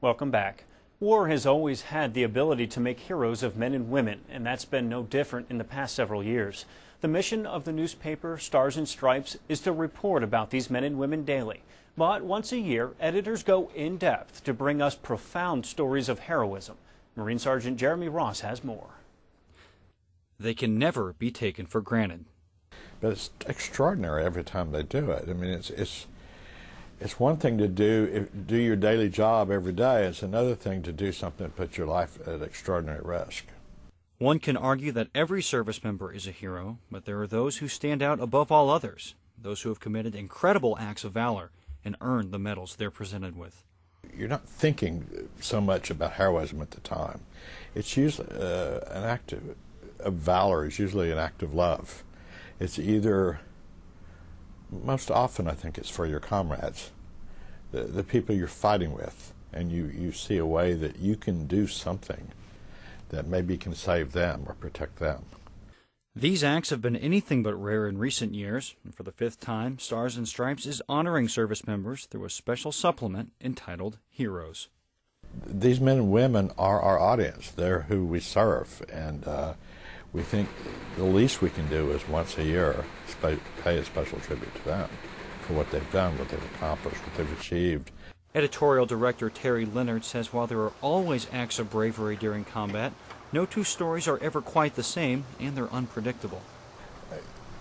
Welcome back. War has always had the ability to make heroes of men and women, and that's been no different in the past several years. The mission of the newspaper Stars and Stripes is to report about these men and women daily. But once a year, editors go in depth to bring us profound stories of heroism. Marine Sergeant Jeremy Ross has more. They can never be taken for granted. But it's extraordinary every time they do it. I mean, it's one thing to do your daily job every day. It's another thing to do something that puts your life at extraordinary risk. One can argue that every service member is a hero, but there are those who stand out above all others, those who have committed incredible acts of valor and earned the medals they're presented with. You're not thinking so much about heroism at the time. It's usually an act of valor is usually an act of love. It's either, most often I think it's for your comrades, the people you're fighting with, and you see a way that you can do something that maybe can save them or protect them. These acts have been anything but rare in recent years, and for the fifth time, Stars and Stripes is honoring service members through a special supplement entitled Heroes. These men and women are our audience. They're who we serve, and we think the least we can do is once a year pay a special tribute to them for what they've done, what they've accomplished, what they've achieved. Editorial Director Terry Leonard says while there are always acts of bravery during combat, no two stories are ever quite the same, and they're unpredictable.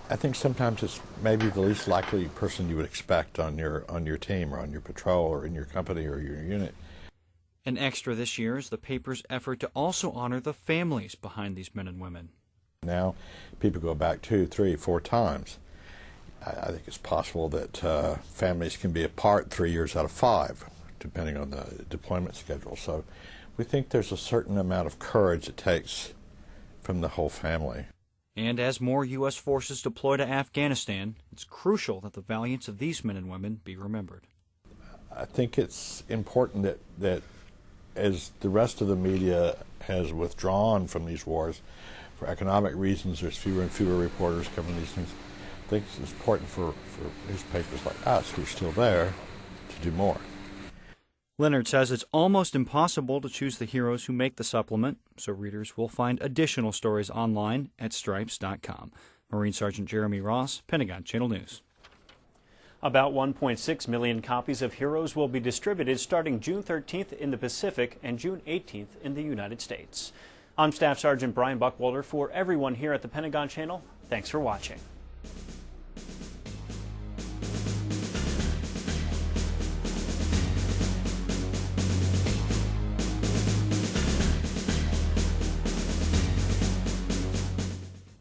I think sometimes it's maybe the least likely person you would expect on your team or on your patrol or in your company or your unit. An extra this year is the paper's effort to also honor the families behind these men and women. Now, People go back 2, 3, 4 times. I think it's possible that families can be apart 3 years out of 5, depending on the deployment schedule. So we think there's a certain amount of courage it takes from the whole family. And as more U.S. forces deploy to Afghanistan, it's crucial that the valiance of these men and women be remembered. I think it's important that as the rest of the media has withdrawn from these wars, for economic reasons, there's fewer and fewer reporters covering these things. I think it's important for newspapers like us, who are still there, to do more. Leonard says it's almost impossible to choose the heroes who make the supplement, so readers will find additional stories online at stripes.com. Marine Sergeant Jeremy Ross, Pentagon Channel News. About 1.6 million copies of Heroes will be distributed starting June 13th in the Pacific and June 18th in the United States. I'm Staff Sergeant Brian Buckwalter for everyone here at the Pentagon Channel. Thanks for watching.